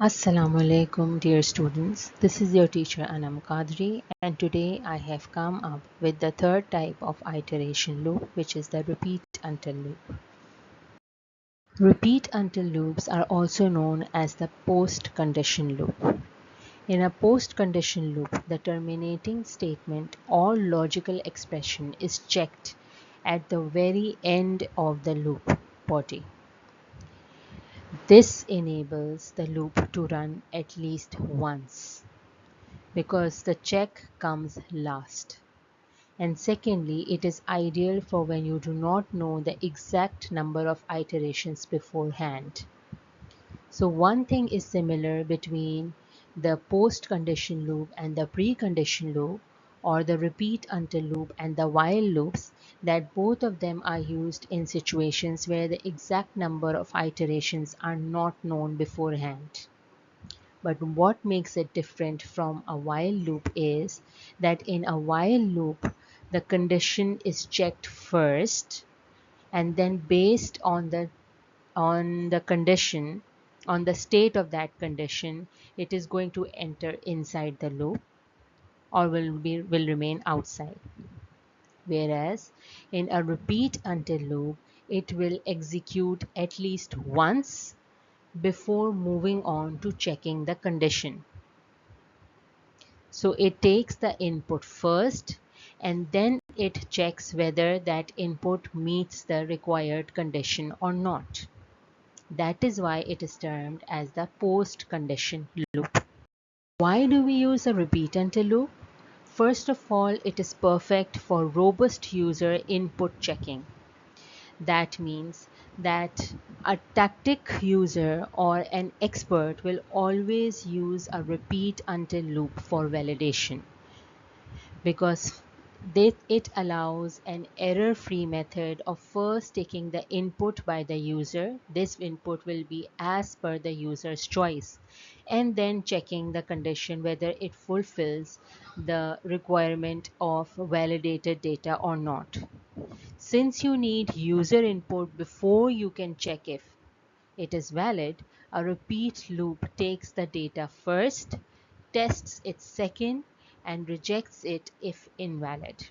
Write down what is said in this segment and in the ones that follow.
Assalamu alaikum, dear students. This is your teacher Anam Qadri, and today I have come up with the third type of iteration loop, which is the repeat until loop. Repeat until loops are also known as the post condition loop. In a post condition loop, the terminating statement or logical expression is checked at the very end of the loop body. This enables the loop to run at least once, because the check comes last. And secondly, it is ideal for when you do not know the exact number of iterations beforehand. So one thing is similar between the post condition loop and the precondition loop, or the repeat until loop and the while loops, that both of them are used in situations where the exact number of iterations are not known beforehand. But what makes it different from a while loop is that in a while loop, the condition is checked first, and then based on the condition, on the state of that condition, it is going to enter inside the loop or will remain outside. Whereas in a repeat until loop, it will execute at least once before moving on to checking the condition. So it takes the input first, and then it checks whether that input meets the required condition or not. That is why it is termed as the post condition loop. Why do we use a repeat until loop? First of all, it is perfect for robust user input checking. That means that a tactic user or an expert will always use a repeat until loop for validation, because it allows an error-free method of first taking the input by the user. This input will be as per the user's choice, and then checking the condition whether it fulfills the requirement of validated data or not. Since you need user input before you can check if it is valid, a repeat loop takes the data first, tests it second, and rejects it if invalid.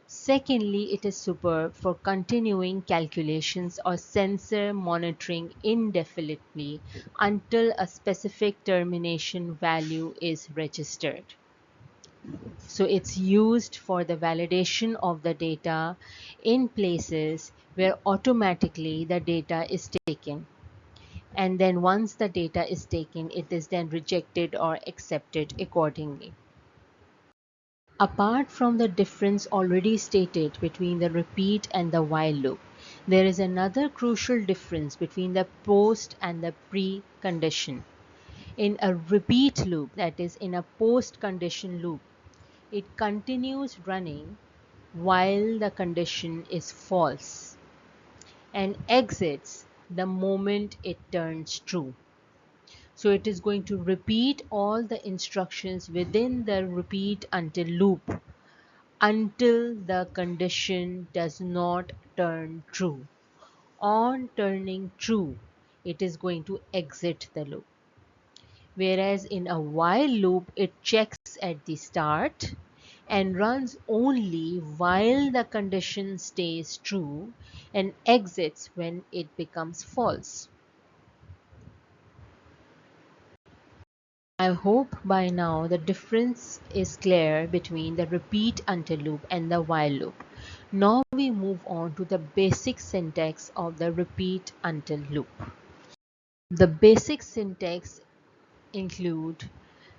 Secondly, it is superb for continuing calculations or sensor monitoring indefinitely until a specific termination value is registered. So it's used for the validation of the data in places where automatically the data is taken. And then once the data is taken, it is then rejected or accepted accordingly. Apart from the difference already stated between the repeat and the while loop, there is another crucial difference between the post and the pre-condition. In a repeat loop, that is in a post-condition loop, it continues running while the condition is false and exits the moment it turns true. So it is going to repeat all the instructions within the repeat until loop until the condition does not turn true. On turning true, it is going to exit the loop. Whereas in a while loop, it checks at the start and runs only while the condition stays true and exits when it becomes false. I hope by now the difference is clear between the repeat until loop and the while loop. Now we move on to the basic syntax of the repeat until loop. The basic syntax include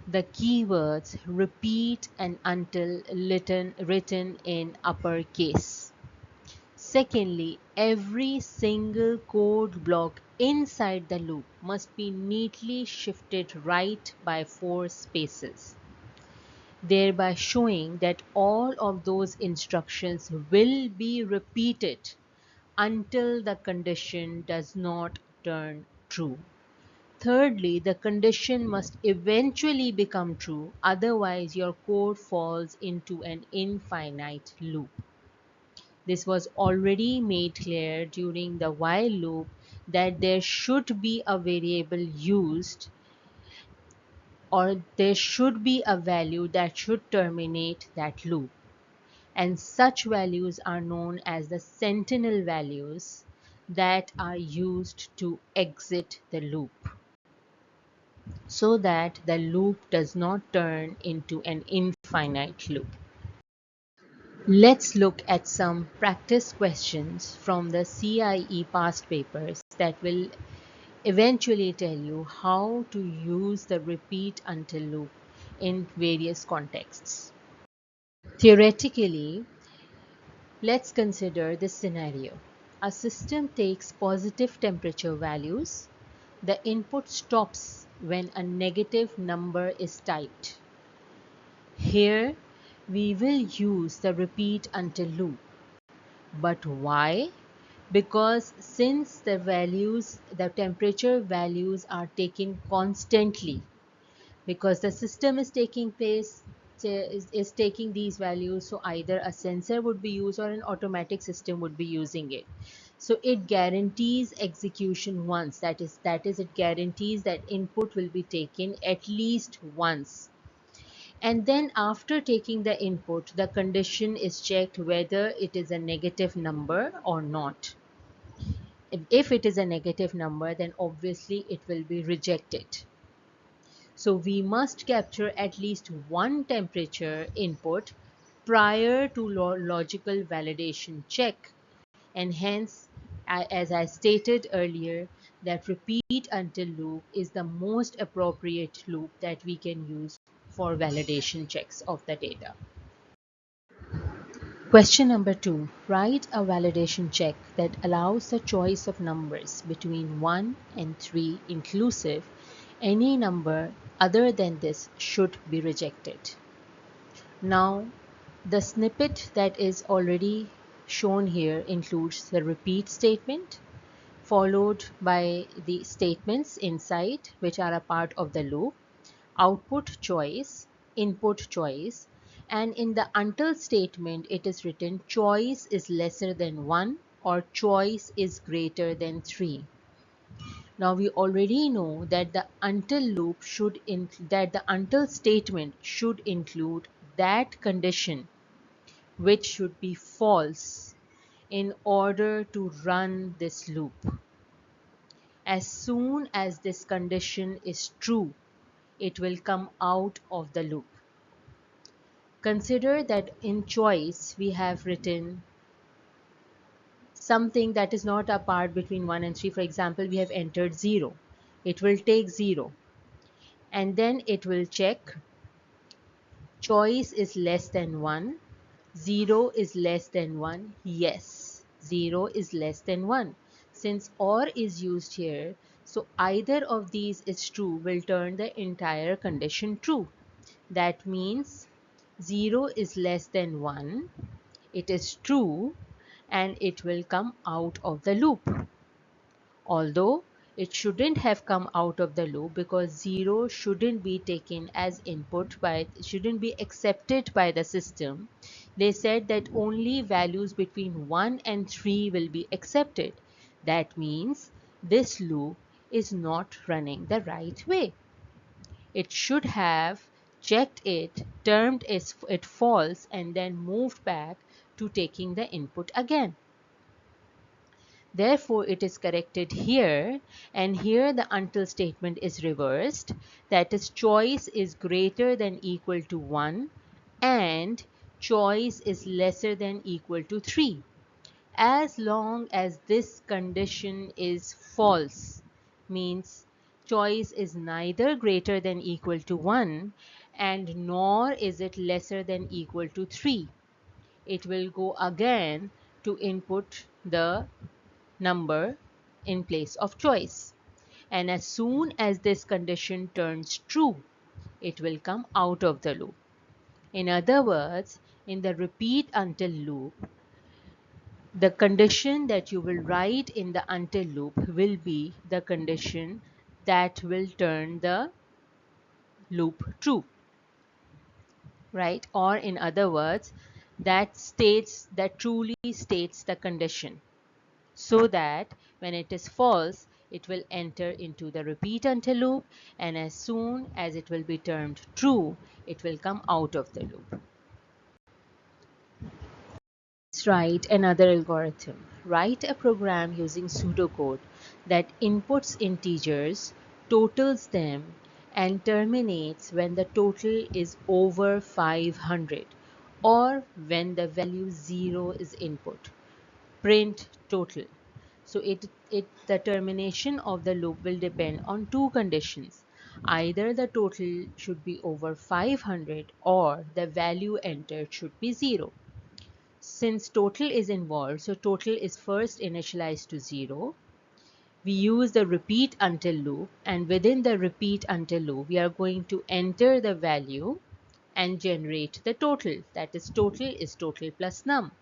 the keywords repeat and until written in uppercase. Secondly, every single code block inside the loop must be neatly shifted right by 4 spaces, thereby showing that all of those instructions will be repeated until the condition does not turn true. Thirdly, the condition must eventually become true, otherwise your code falls into an infinite loop. This was already made clear during the while loop that there should be a variable used or there should be a value that should terminate that loop. And such values are known as the sentinel values that are used to exit the loop, so that the loop does not turn into an infinite loop. Let's look at some practice questions from the CIE past papers that will eventually tell you how to use the repeat until loop in various contexts. Theoretically, let's consider this scenario. A system takes positive temperature values. The input stops when a negative number is typed. Here, we will use the repeat until loop. But why? Because since the temperature values are taken constantly, because the system is taking place, is taking these values, so either a sensor would be used or an automatic system would be using it. So it guarantees execution once, that is it guarantees that input will be taken at least once. And then after taking the input, the condition is checked whether it is a negative number or not. If it is a negative number, then obviously it will be rejected. So we must capture at least one temperature input prior to logical validation check, and hence, as I stated earlier, that repeat until loop is the most appropriate loop that we can use for validation checks of the data. Question number 2. Write a validation check that allows the choice of numbers between 1 and 3 inclusive. Any number other than this should be rejected. Now, the snippet that is already shown here includes the repeat statement, followed by the statements inside, which are a part of the loop, output choice, input choice, and in the until statement it is written choice is lesser than 1 or choice is greater than 3. Now we already know that the until loop that the until statement should include that condition which should be false in order to run this loop. As soon as this condition is true, it will come out of the loop. Consider that in choice we have written something that is not a part between 1 and 3. For example, we have entered 0. It will take 0 and then it will check choice is less than 1, 0 is less than 1. Yes, 0 is less than 1. Since OR is used here, so either of these is true will turn the entire condition true. That means 0 is less than 1, it is true, and it will come out of the loop. Although it shouldn't have come out of the loop because 0 shouldn't be taken as input shouldn't be accepted by the system. They said that only values between 1 and 3 will be accepted. That means this loop is not running the right way. It should have checked it, termed it false, and then moved back to taking the input again. Therefore, it is corrected here, and here the until statement is reversed. That is, choice is greater than equal to 1 and choice is lesser than equal to 3. As long as this condition is false, means choice is neither greater than equal to 1 and nor is it lesser than equal to 3. It will go again to input the number in place of choice. And as soon as this condition turns true, it will come out of the loop. In other words, in the repeat until loop, the condition that you will write in the until loop will be the condition that will turn the loop true, right? Or in other words, that truly states the condition, so that when it is false, it will enter into the repeat until loop, and as soon as it will be termed true, it will come out of the loop. Let's write another algorithm. Write a program using pseudocode that inputs integers, totals them, and terminates when the total is over 500 or when the value 0 is input. Print total. So the termination of the loop will depend on two conditions. Either the total should be over 500 or the value entered should be 0. Since total is involved, so total is first initialized to 0. We use the repeat until loop, and within the repeat until loop, we are going to enter the value and generate the total. That is total plus num.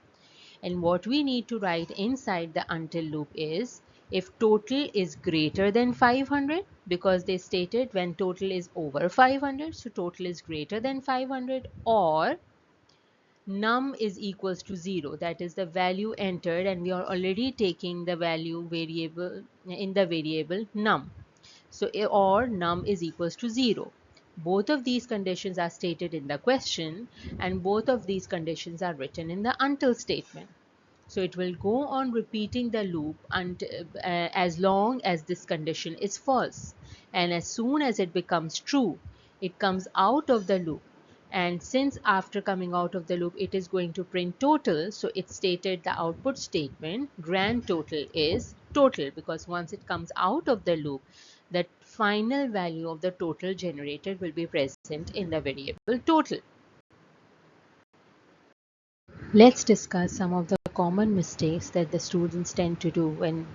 And what we need to write inside the until loop is if total is greater than 500, because they stated when total is over 500, so total is greater than 500, or num is equals to 0, that is the value entered, and we are already taking the value variable in the variable num. So or num is equals to 0. Both of these conditions are stated in the question, and both of these conditions are written in the until statement. So it will go on repeating the loop as long as this condition is false. And as soon as it becomes true, it comes out of the loop. And since after coming out of the loop, it is going to print total, so it stated the output statement, grand total is total, because once it comes out of the loop, the final value of the total generated will be present in the variable total. Let's discuss some of the common mistakes that the students tend to do when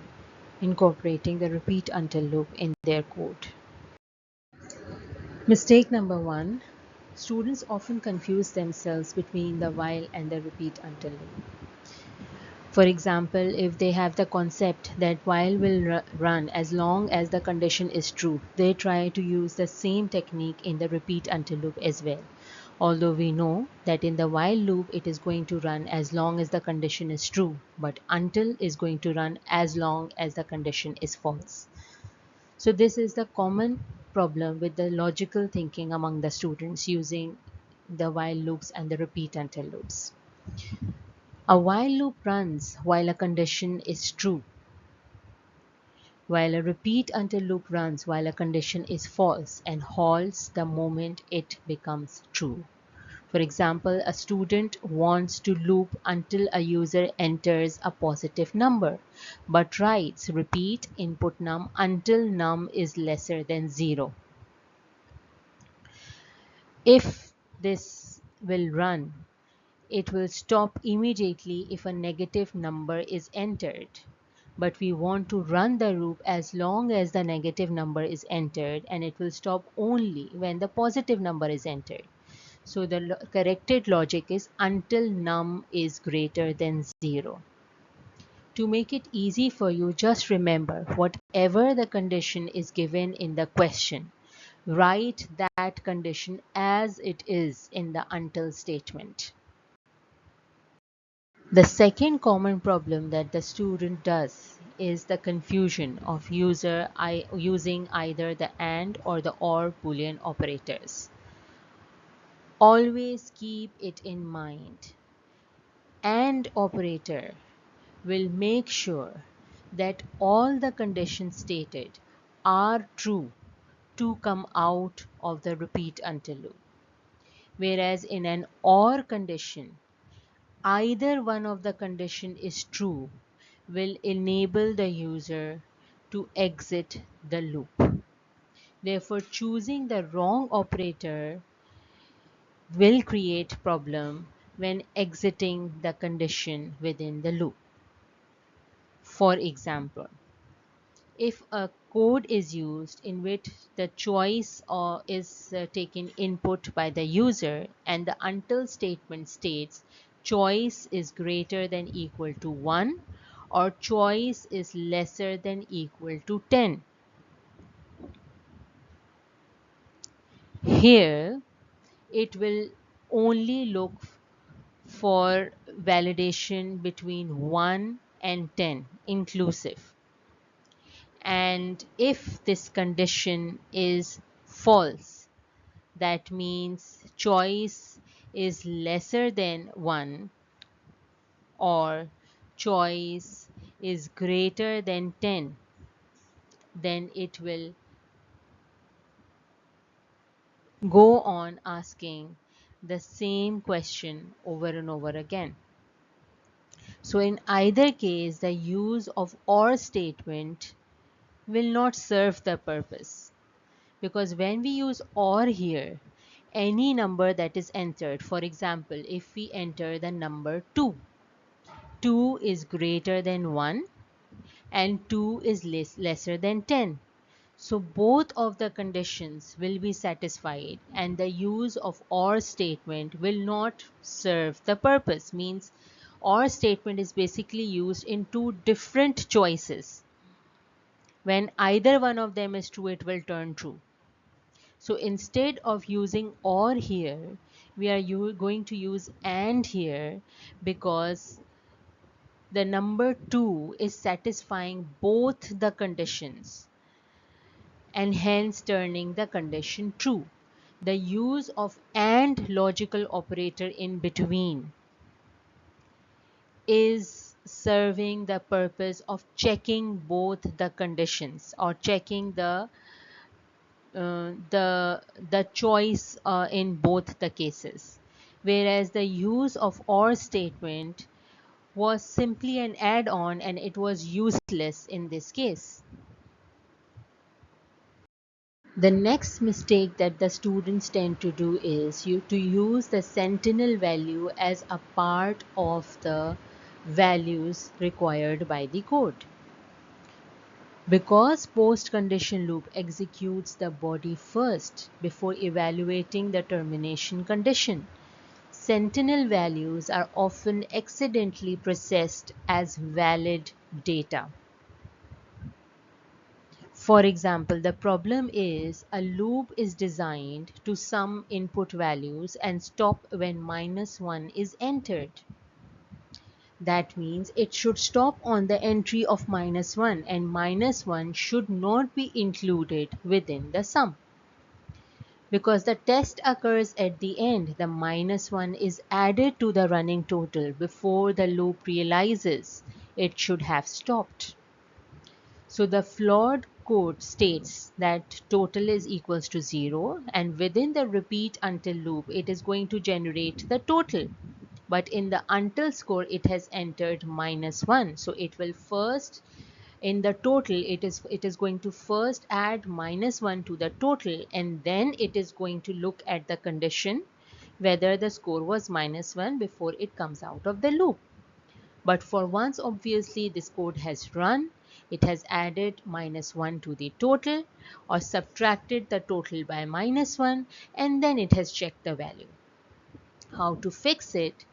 incorporating the repeat until loop in their code. Mistake number one, students often confuse themselves between the while and the repeat until loop. For example, if they have the concept that while will run as long as the condition is true, they try to use the same technique in the repeat until loop as well. Although we know that in the while loop it is going to run as long as the condition is true, but until is going to run as long as the condition is false. So this is the common problem with the logical thinking among the students using the while loops and the repeat until loops. A while loop runs while a condition is true, while a repeat until loop runs while a condition is false and halts the moment it becomes true. For example, a student wants to loop until a user enters a positive number, but writes repeat input num until num is lesser than 0. If this will run, it will stop immediately if a negative number is entered. But we want to run the loop as long as the negative number is entered, and it will stop only when the positive number is entered. So the corrected logic is until num is greater than 0. To make it easy for you, just remember whatever the condition is given in the question, write that condition as it is in the until statement. The second common problem that the student does is the confusion of using either the AND or the OR Boolean operators. Always keep it in mind. AND operator will make sure that all the conditions stated are true to come out of the repeat until loop. Whereas in an OR condition, either one of the condition is true will enable the user to exit the loop. Therefore, choosing the wrong operator will create problem when exiting the condition within the loop. For example, if a code is used in which the choice is taken input by the user and the until statement states choice is greater than equal to 1 or choice is lesser than equal to 10. Here it will only look for validation between 1 and 10 inclusive. And if this condition is false, that means choice is lesser than 1 or choice is greater than 10, then it will go on asking the same question over and over again. So in either case, the use of or statement will not serve the purpose, because when we use or here, any number that is entered, for example, if we enter the number 2, 2 is greater than 1 and 2 is lesser than 10. So both of the conditions will be satisfied and the use of or statement will not serve the purpose. Means or statement is basically used in two different choices. When either one of them is true, it will turn true. So instead of using or here, we are going to use and here, because the number 2 is satisfying both the conditions and hence turning the condition true. The use of and logical operator in between is serving the purpose of checking both the conditions or checking the choice in both the cases, whereas the use of or statement was simply an add-on and it was useless in this case. The next mistake that the students tend to do is to use the sentinel value as a part of the values required by the code. Because post-condition loop executes the body first before evaluating the termination condition, sentinel values are often accidentally processed as valid data. For example, the problem is a loop is designed to sum input values and stop when -1 is entered. That means it should stop on the entry of -1 and -1 should not be included within the sum. Because the test occurs at the end, the -1 is added to the running total before the loop realizes it should have stopped. So the flawed code states that total is equals to 0 and within the repeat until loop it is going to generate the total. But in the until score it has entered -1. So it will first, in the total, it is going to first add -1 to the total and then it is going to look at the condition whether the score was -1 before it comes out of the loop. But for once obviously this code has run, it has added -1 to the total or subtracted the total by -1 and then it has checked the value. How to fix it?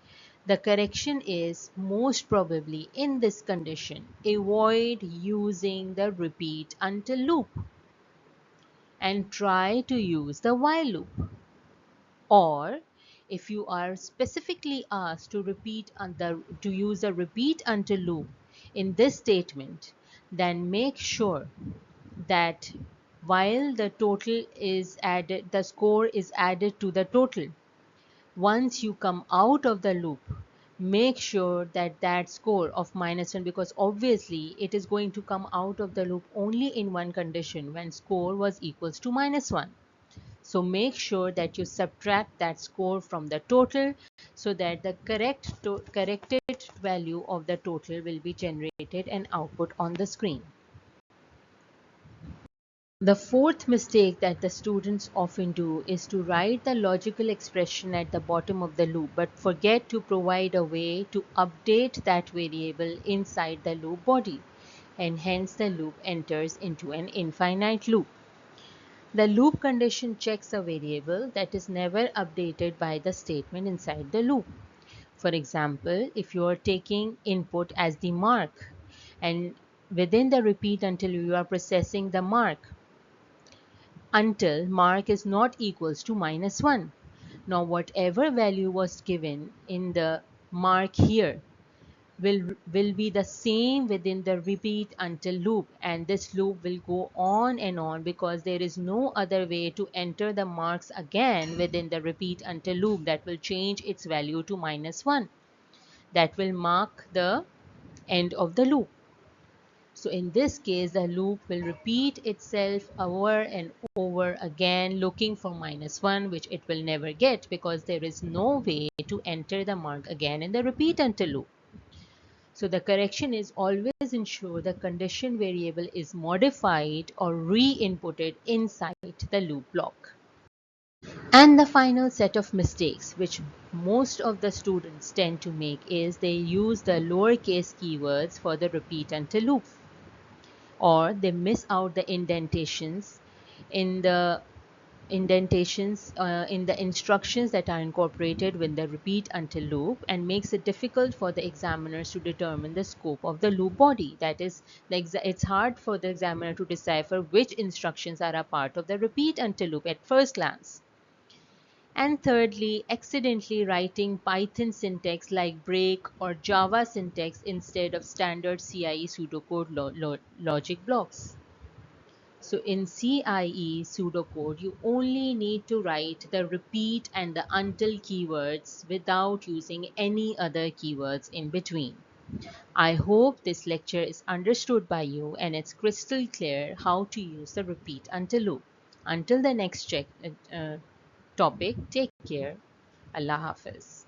The correction is most probably in this condition, avoid using the repeat until loop and try to use the while loop. Or if you are specifically asked to use a repeat until loop in this statement, then make sure that while the total is added, the score is added to the total. Once you come out of the loop, make sure that that score of -1, because obviously it is going to come out of the loop only in one condition, when score was equals to -1. So make sure that you subtract that score from the total so that the corrected value of the total will be generated and output on the screen. The fourth mistake that the students often do is to write the logical expression at the bottom of the loop but forget to provide a way to update that variable inside the loop body, and hence the loop enters into an infinite loop. The loop condition checks a variable that is never updated by the statement inside the loop. For example, if you are taking input as the mark and within the repeat until you are processing the mark until mark is not equals to -1. Now whatever value was given in the mark here, will be the same within the repeat until loop, and this loop will go on and on because there is no other way to enter the marks again within the repeat until loop that will change its value to -1. That will mark the end of the loop. So in this case, the loop will repeat itself over and over again, looking for -1, which it will never get because there is no way to enter the mark again in the repeat until loop. So the correction is always ensure the condition variable is modified or re-inputted inside the loop block. And the final set of mistakes which most of the students tend to make is they use the lowercase keywords for the repeat until loop, or they miss out the indentations in the in the instructions that are incorporated with the repeat until loop, and makes it difficult for the examiners to determine the scope of the loop body. That is, it's hard for the examiner to decipher which instructions are a part of the repeat until loop at first glance. And thirdly, accidentally writing Python syntax like break or Java syntax instead of standard CIE pseudocode logic blocks. So in CIE pseudocode, you only need to write the repeat and the until keywords without using any other keywords in between. I hope this lecture is understood by you and it's crystal clear how to use the repeat until loop. Until the next topic, take care. Allah Hafiz.